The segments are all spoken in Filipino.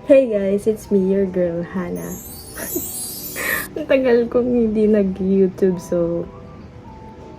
Hey guys, it's me, your girl, Hannah. Ang tagal kong hindi nag-YouTube, so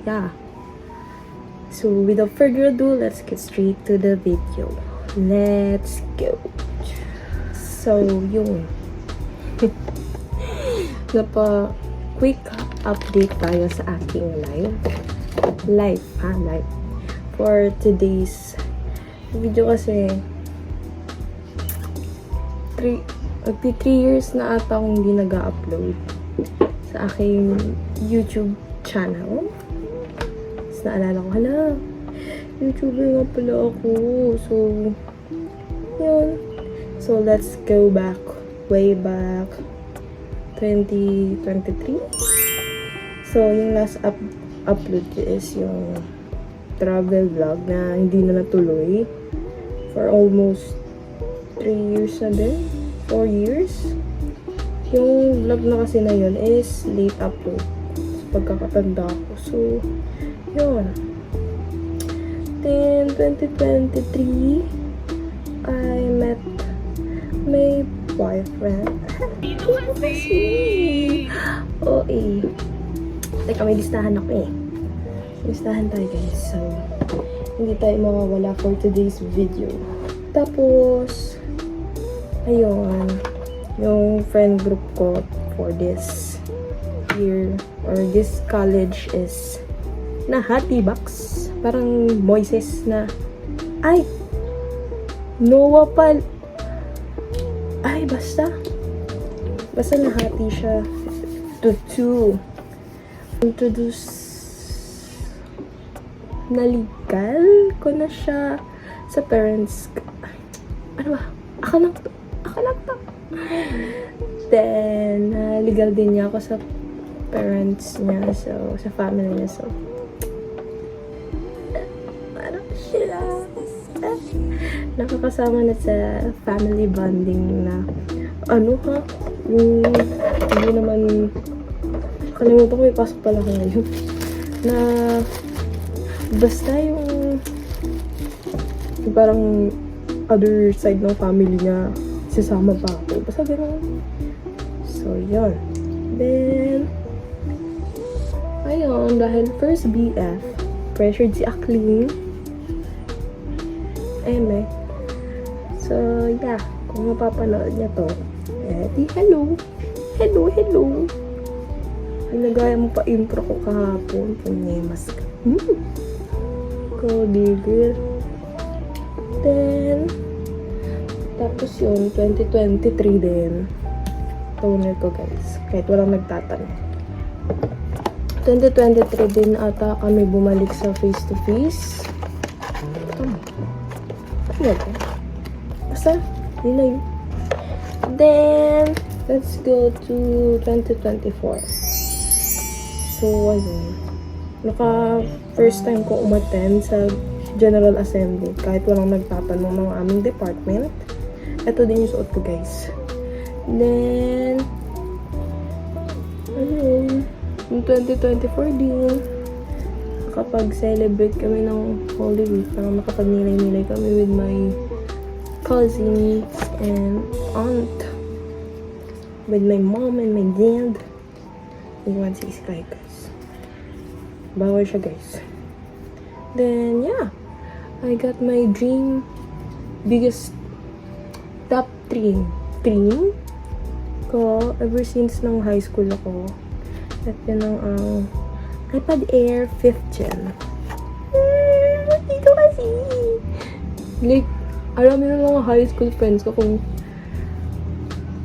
yeah. So without further ado, let's get straight to the video. Let's go. So, yung quick update tayo sa aking live for today's video kasi 3 years na ata akong hindi nag-upload sa aking YouTube channel. Tapos naalala ko, YouTuber nga pala ako. So, yun. So, let's go back, way back 2023. So, yung last upload ko is yung travel vlog na hindi na natuloy for almost 3 years na din. 4 years. Yung vlog na kasi na yun is late upload. So, pagkakatanda ko. So, yun. Then, 2023, I met my boyfriend. Dito kasi! Oo eh. Teka, may listahan ako eh. Listahan tayo guys. So, hindi tayo mawawala for today's video. Tapos, ayun, yung friend group ko for this year or this college is na Hatibox. Parang Moises na Noah pal. Basta nahati siya to introduce naligal ko na siya sa parents. Ano ba? Ako lang to. Then, legal din niya ako sa parents niya. So, sa family niya. So, ano sila? Nakakasama na sa family bonding na hindi naman kalimutan ko, ipasok pala ko ngayon na basta yung parang other side ng family niya sasama pa ako. Basta gano'n. So, yun. Then, ayun, dahil first BF, pressured si Akling. Ayun So, yeah. Kung mapapanood niya to, di hello. Ay, nagaya mo pa intro ko kahapon. Punyemas ka. Kodigil. Then, tapos yun, 2023 din. Toner ko guys. Kahit walang nagtatanong. 2023 din ata kami bumalik sa face-to-face. Basta, yun na yun. Then, let's go to 2024. So, ayun. First time ko umattend sa General Assembly. Kahit walang nagtatanong ng aming department. Ito din yung suot ko, guys. Then, ayun. Yung 2024 din. Nakapag-celebrate kami ng Holy Week. Parang nakapag-nilay-nilay kami with my cousins and aunt. With my mom and my dad. You want to say guys. Bawal siya, guys. Then, yeah. I got my biggest top 3 dream ko ever since nung high school ako. At yun ang iPad Air 5th Gen. Dito kasi. Like, alam mo na mga high school friends ko kung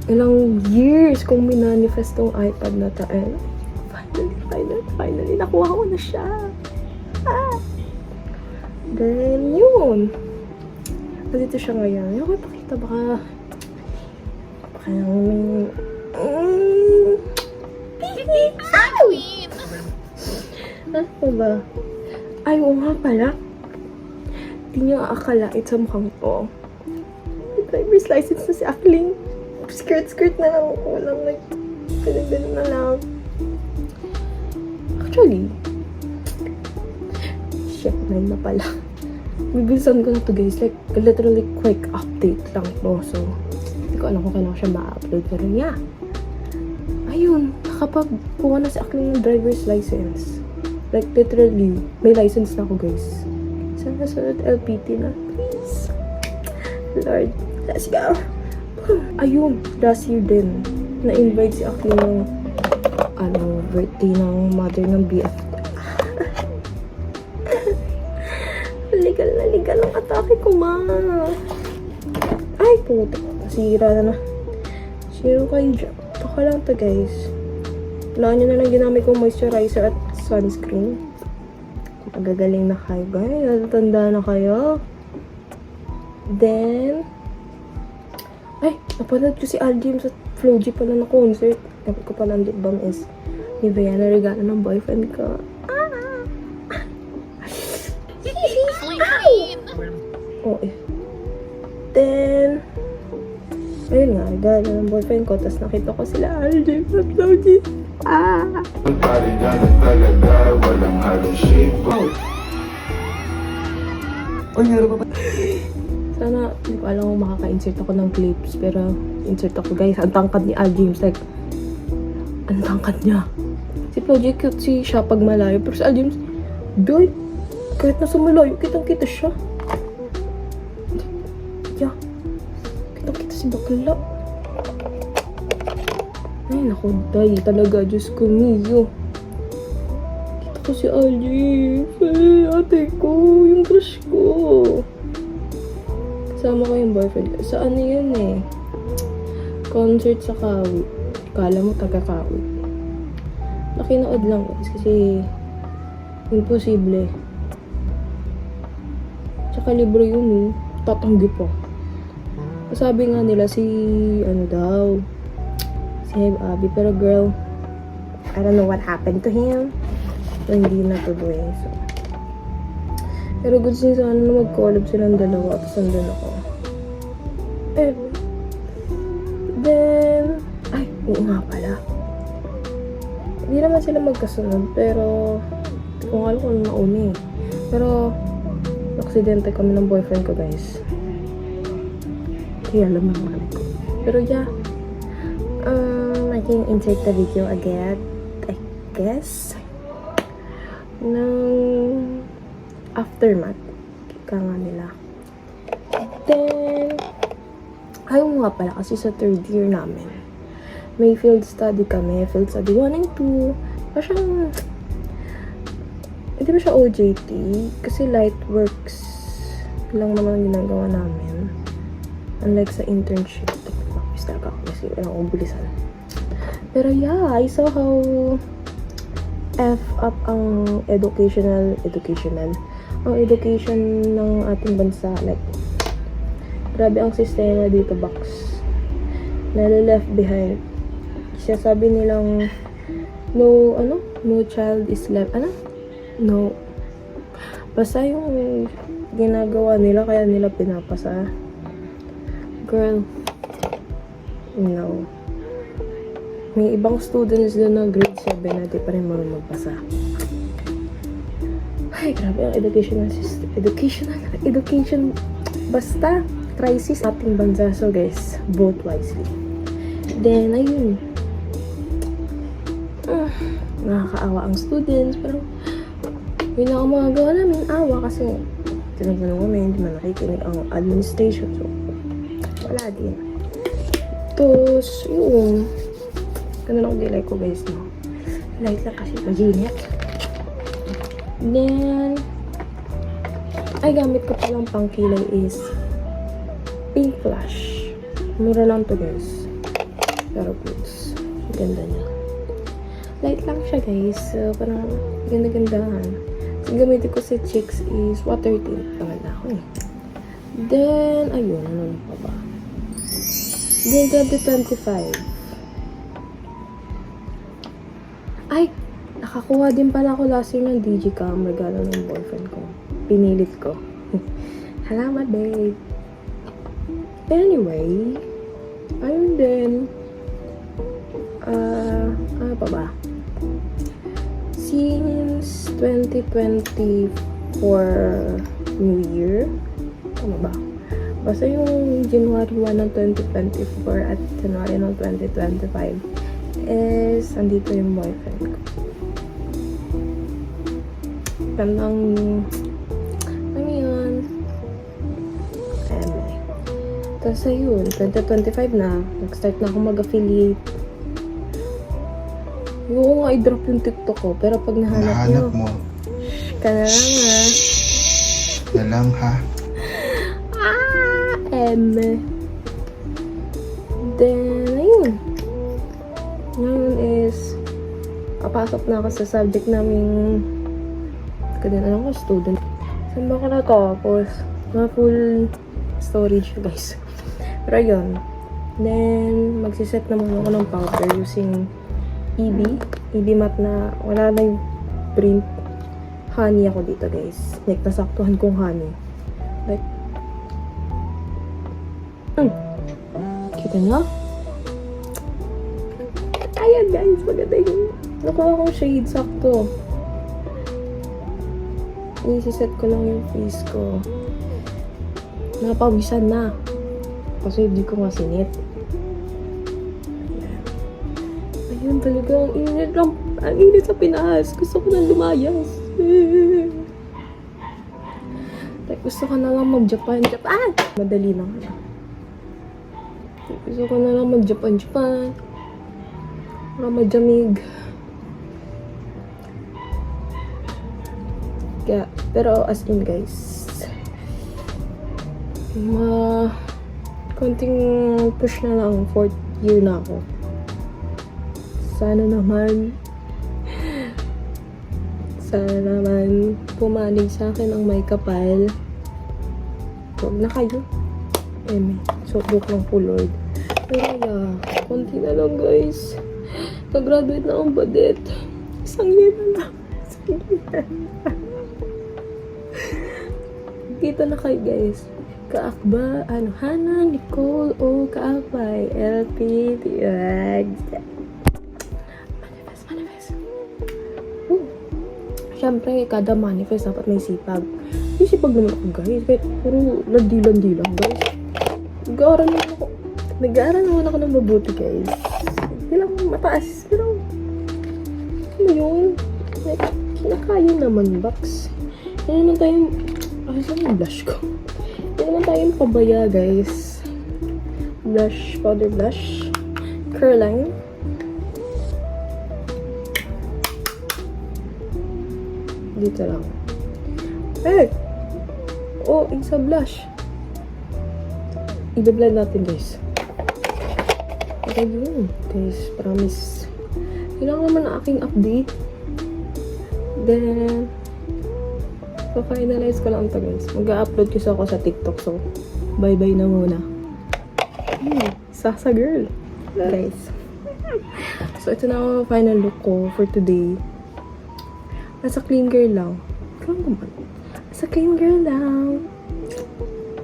ilang years kong minanifest tong iPad na to. And finally, nakuha ko na siya. Then, yun. Nandito siya ngayon. Yung ipakita baka may Halloween! ano ba? Ay, oo nga pala. Hindi niyo aakalain sa mukhang to. May driver's license na si Akling. Skirt na lang ako. Walang ganun na lang. Actually, shit, 9 na pala. Bibilisan ko na to guys. Like, literally quick update lang to. So, hindi ko ko alam kung kailan ko siya ma-upload. Pero yeah. Ayun, nakapagkuha na si Akling ng driver's license. Like, literally, may license na ako, guys. Sana sunod LPT na. Please. Lord, let's go. Ayun, last year din, na-invite si Akling ng birthday ng mother ng BF. Legal ang atake ko, ma. Ay, puto. Sira na. Sira kayo dyan. Baka lang to, guys. Wala nyo na lang ginamit kong moisturizer at sunscreen. Magagaling na kayo, guys. Natatanda na kayo. Then, ay, napanood ko si Aljim sa Floji pala na concert. Dapat ko pala ang lip balm is ni Vianna, regalo ng boyfriend ko. Oh, eh. Then, ayun nga, regalo ng boyfriend ko. Tapos nakita ko sila Aljim sa Floji. Walang halong shape. Sana, hindi ko alam kung makaka-insert ako ng clips. Pero, insert ako, guys. Ang tangkad ni Al James. Like, ang tangkad niya. Si Floji cute siya pag malayo. Pero si Al James, doy, kahit nasa malayo, kitang-kita siya. Yeah. Kitang-kita si bakla. Ay, naku, day. Talaga, Diyos ko, Mio. Kita ko si Al James. Ay, ate ko. Yung crush ko. Kasama ko yung boyfriend ko. Sa ano yun eh? Concert sa Kawi. Kala mo taga-Kawi. Nakinood lang guys kasi imposible. Tsaka libro yun eh. Tatanggi pa. Sabi nga nila si si Abby. Pero girl, I don't know what happened to him. So, hindi natuloy. So, pero good sin sana na mag-collab silang dalawa at sandun ako. Then, ay, oo nga pala. Hindi naman sila magkasunod, pero hindi ko nga alam kung ano nauna eh. Pero, aksidente kami ng boyfriend ko, guys. Kaya alam naman ko. Pero yeah, I can insert the video again, I guess. Ng aftermath. Kika nga nila. Then, ayaw nga pala kasi sa third year namin. May field study kami. Field study 1 and 2. Parang, hindi ba siya OJT? Kasi light works lang naman ang ginagawa namin. Unlike sa internship. Tapos talaga ako kasi walang ubulisan. Pero yeah, I saw how F up ang education ng ating bansa. Like, grabe ang sistema dito, box. Nalileft behind. Sabi nilang no child is left. No. Basta yung ginagawa nila, kaya nila pinapasa. Girl, no. May ibang students doon na grade 7 na di pa rin marunong magbasa. Ay, grabe ang education. Basta, crisis ating bansa. So guys, vote wisely. Then, ayun. Nakakaawa ang students. Pero, yun ang magagawa namin awa kasi tinatanong kami, hindi man nakikinig ang administration. So, wala din. Tapos, yun. Ganun ang dilay ko, guys, no? Light lang kasi maginit. Then, ay, gamit ko palang pangkilay is Pink Flash. Mura lang to, guys. Pero goods. Ganda niya. Light lang siya, guys. So, parang ganda-gandahan. So, gamitin ko sa chicks is water tint. Panganda ako eh. Then, ayun. Ano pa ba? Then, 2025. Ay! Nakakuha din pala ako last year ng Digicam. Regalo ng boyfriend ko. Pinilit ko. Salamat, babe. Anyway, ayun din. Ano pa ba? Since 2024 New Year, tama ba? Basta yung January 1 ng 2024 at January ng 2025 is andito yung boyfriend ko. Gandang, ano yun? Tapos ayun, 2025 na, nag-start na ako mag-affiliate. Oo nga, i-drop yung TikTok ko, pero pag nahanap Nahanap nyo, mo. ka na lang ha. Na lang ha. Then, ayun. Ngayon is, papasok na ako sa subject naming, kadin alam ko, student. Saan ba ka natapos? Mga full storage, guys. Pero yun. Then, magsiset naman ako ng powder using EB matte na wala na yung print. Honey ako dito, guys. Like, nasaktuhan kong honey. Like, kita nyo? Ayan, guys. Maganda yung nakuha kong shade. Sakto. Isiset ko lang yung face ko. Napawisan na. Kasi hindi ko nga sinit. Ayun talaga. Ang init lang. Ang init sa Pinas. Gusto ko na lumayas. Like, gusto ko na lang mag-Japan. Madali lang. Gusto ko na lang mag-Japan. Para majamig. Kaya, pero as in guys, konting push na lang, 4th year na ako. Sana naman pumanig sa akin ang may kapal. Huwag na kayo. Subok lang po, Lord. Pero yeah, konti na lang guys. Pag-graduate na akong badet. Isang year na lang. Kita na kayo guys. Kaakba, Hana, Nicole, o Kaakbay, LP, Tiags. Manifest. Siyempre, kada manifest dapat may sipag. May sipag naman ako guys. Kahit puro landi lang guys. Nag-aaral naman ako ng mabuti guys. Hindi lang mataas. Pero, ano yun? Like, kinakaya naman, Bax. Ano naman tayong, saan yung blush ko? Hindi naman tayong pabaya, guys. Blush, powder blush. Curl line. Dito lang. Isa blush. I-blend natin, guys. Okay, yun. Guys, promise. Kailangan naman na aking update. Then, pa-finalize ko lang ito guys. Mag-upload kasi ako sa TikTok. So, bye-bye na muna. Sasa girl. Guys. So, ito na ang final look ko for today. Nasa clean girl lang. Nasa clean girl lang.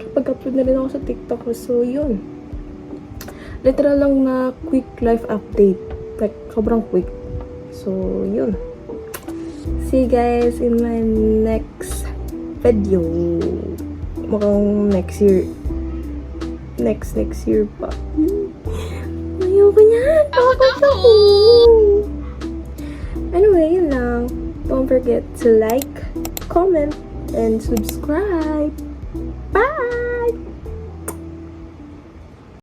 Kapag-upload na rin ako sa TikTok. So, yun. Literal lang na quick life update. Like, sobrang quick. So, yun. See you guys in my next video. Mukhang next year. Next year pa. Ayoko niyan. Ako. Anyway, yun lang. Don't forget to like, comment, and subscribe. Bye!